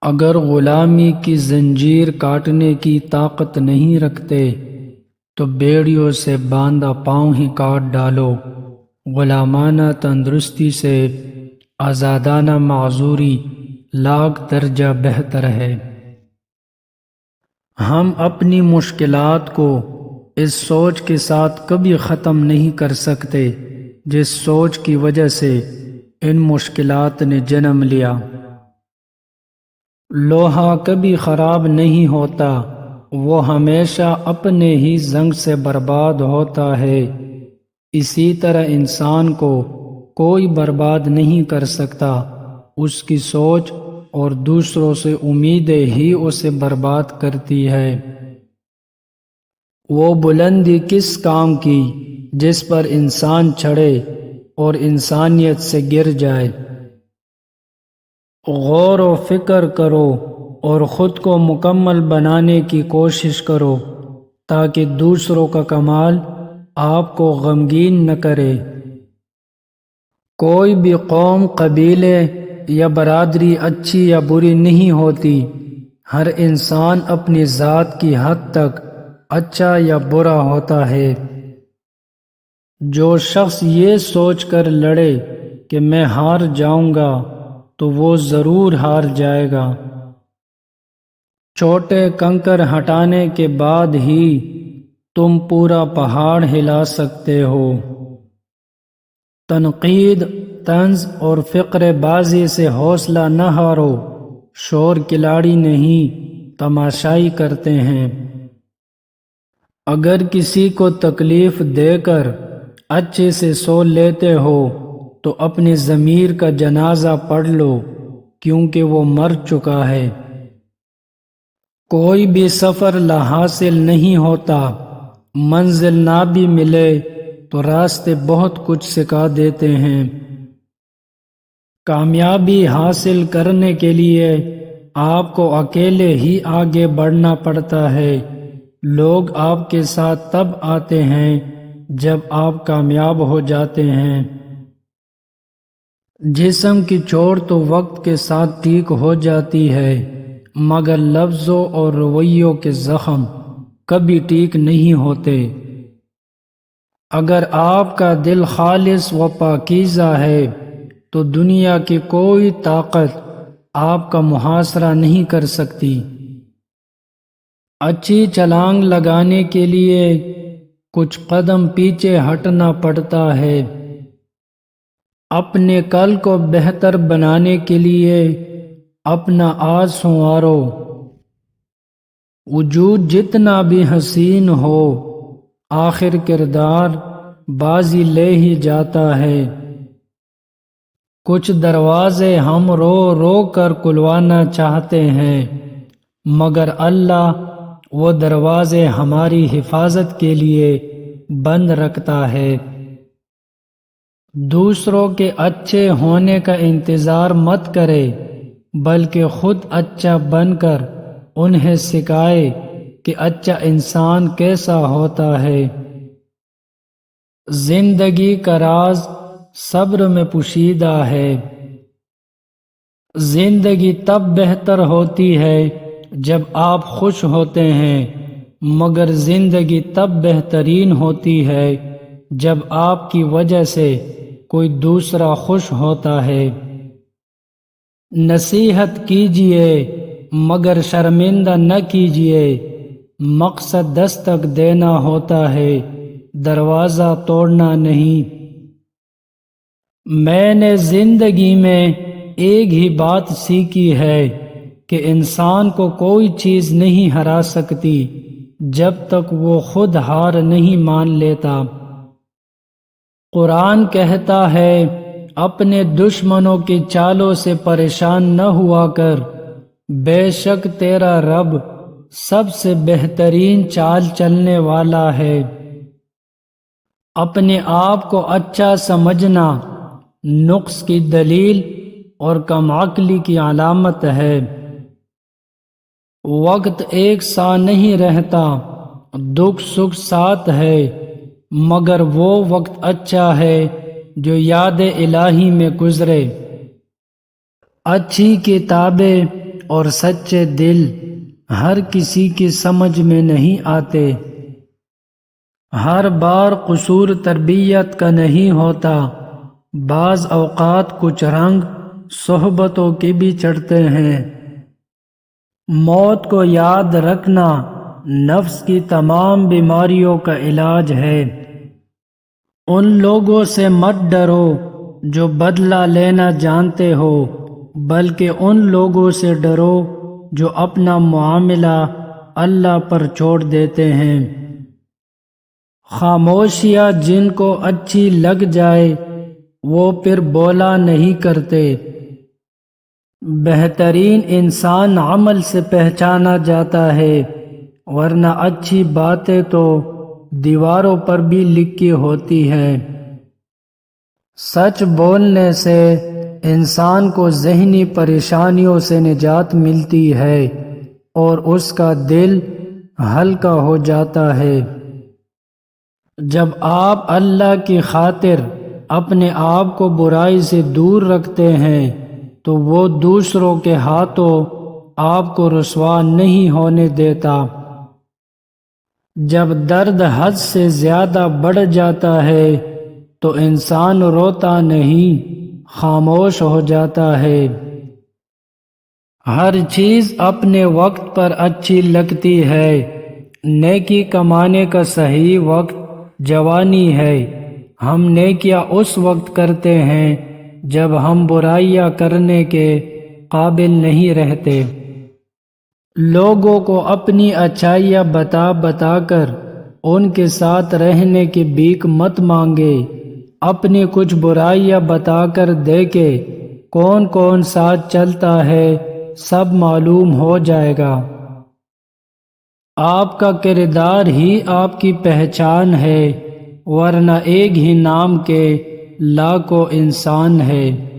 اگر غلامی کی زنجیر کاٹنے کی طاقت نہیں رکھتے تو بیڑیوں سے باندھا پاؤں ہی کاٹ ڈالو۔ غلامانہ تندرستی سے آزادانہ معذوری لاکھ درجہ بہتر ہے۔ ہم اپنی مشکلات کو اس سوچ کے ساتھ کبھی ختم نہیں کر سکتے جس سوچ کی وجہ سے ان مشکلات نے جنم لیا۔ لوہا کبھی خراب نہیں ہوتا، وہ ہمیشہ اپنے ہی زنگ سے برباد ہوتا ہے۔ اسی طرح انسان کو کوئی برباد نہیں کر سکتا، اس کی سوچ اور دوسروں سے امیدیں ہی اسے برباد کرتی ہے۔ وہ بلندی کس کام کی جس پر انسان چڑھے اور انسانیت سے گر جائے۔ غور و فکر کرو اور خود کو مکمل بنانے کی کوشش کرو تاکہ دوسروں کا کمال آپ کو غمگین نہ کرے۔ کوئی بھی قوم، قبیلے یا برادری اچھی یا بری نہیں ہوتی، ہر انسان اپنی ذات کی حد تک اچھا یا برا ہوتا ہے۔ جو شخص یہ سوچ کر لڑے کہ میں ہار جاؤں گا تو وہ ضرور ہار جائے گا۔ چھوٹے کنکر ہٹانے کے بعد ہی تم پورا پہاڑ ہلا سکتے ہو۔ تنقید، طنز اور فقرے بازی سے حوصلہ نہ ہارو، شور کھلاڑی نہیں تماشائی کرتے ہیں۔ اگر کسی کو تکلیف دے کر اچھے سے سو لیتے ہو تو اپنی ضمیر کا جنازہ پڑھ لو، کیونکہ وہ مر چکا ہے۔ کوئی بھی سفر لا حاصل نہیں ہوتا، منزل نہ بھی ملے تو راستے بہت کچھ سکھا دیتے ہیں۔ کامیابی حاصل کرنے کے لیے آپ کو اکیلے ہی آگے بڑھنا پڑتا ہے۔ لوگ آپ کے ساتھ تب آتے ہیں جب آپ کامیاب ہو جاتے ہیں۔ جسم کی چوٹ تو وقت کے ساتھ ٹھیک ہو جاتی ہے، مگر لفظوں اور رویوں کے زخم کبھی ٹھیک نہیں ہوتے۔ اگر آپ کا دل خالص و پاکیزہ ہے تو دنیا کی کوئی طاقت آپ کا محاصرہ نہیں کر سکتی۔ اچھی چھلانگ لگانے کے لیے کچھ قدم پیچھے ہٹنا پڑتا ہے۔ اپنے کل کو بہتر بنانے کے لیے اپنا آج سنوارو۔ وجود جتنا بھی حسین ہو، آخر کردار بازی لے ہی جاتا ہے۔ کچھ دروازے ہم رو رو کر کھلوانا چاہتے ہیں، مگر اللہ وہ دروازے ہماری حفاظت کے لیے بند رکھتا ہے۔ دوسروں کے اچھے ہونے کا انتظار مت کرے، بلکہ خود اچھا بن کر انہیں سکھائے کہ اچھا انسان کیسا ہوتا ہے۔ زندگی کا راز صبر میں پوشیدہ ہے۔ زندگی تب بہتر ہوتی ہے جب آپ خوش ہوتے ہیں، مگر زندگی تب بہترین ہوتی ہے جب آپ کی وجہ سے کوئی دوسرا خوش ہوتا ہے۔ نصیحت کیجیے مگر شرمندہ نہ کیجیے، مقصد دستک دینا ہوتا ہے، دروازہ توڑنا نہیں۔ میں نے زندگی میں ایک ہی بات سیکھی ہے کہ انسان کو کوئی چیز نہیں ہرا سکتی جب تک وہ خود ہار نہیں مان لیتا۔ قرآن کہتا ہے، اپنے دشمنوں کی چالوں سے پریشان نہ ہوا کر، بے شک تیرا رب سب سے بہترین چال چلنے والا ہے۔ اپنے آپ کو اچھا سمجھنا نقص کی دلیل اور کم عقلی کی علامت ہے۔ وقت ایک سا نہیں رہتا، دکھ سکھ ساتھ ہے، مگر وہ وقت اچھا ہے جو یاد الہی میں گزرے۔ اچھی کتابیں اور سچے دل ہر کسی کی سمجھ میں نہیں آتے۔ ہر بار قصور تربیت کا نہیں ہوتا، بعض اوقات کچھ رنگ صحبتوں کے بھی چڑھتے ہیں۔ موت کو یاد رکھنا نفس کی تمام بیماریوں کا علاج ہے۔ ان لوگوں سے مت ڈرو جو بدلہ لینا جانتے ہو، بلکہ ان لوگوں سے ڈرو جو اپنا معاملہ اللہ پر چھوڑ دیتے ہیں۔ خاموشیاں جن کو اچھی لگ جائے وہ پھر بولا نہیں کرتے۔ بہترین انسان عمل سے پہچانا جاتا ہے، ورنہ اچھی باتیں تو دیواروں پر بھی لکھی ہوتی ہیں۔ سچ بولنے سے انسان کو ذہنی پریشانیوں سے نجات ملتی ہے اور اس کا دل ہلکا ہو جاتا ہے۔ جب آپ اللہ کی خاطر اپنے آپ کو برائی سے دور رکھتے ہیں تو وہ دوسروں کے ہاتھوں آپ کو رسوا نہیں ہونے دیتا۔ جب درد حد سے زیادہ بڑھ جاتا ہے تو انسان روتا نہیں، خاموش ہو جاتا ہے۔ ہر چیز اپنے وقت پر اچھی لگتی ہے۔ نیکی کمانے کا صحیح وقت جوانی ہے۔ ہم نیکیاں اس وقت کرتے ہیں جب ہم برائیاں کرنے کے قابل نہیں رہتے۔ لوگوں کو اپنی اچھائیاں بتا بتا کر ان کے ساتھ رہنے کی بھیک مت مانگے۔ اپنی کچھ برائیاں بتا کر دیکھے کون کون ساتھ چلتا ہے، سب معلوم ہو جائے گا۔ آپ کا کردار ہی آپ کی پہچان ہے، ورنہ ایک ہی نام کے لاکھوں انسان ہے۔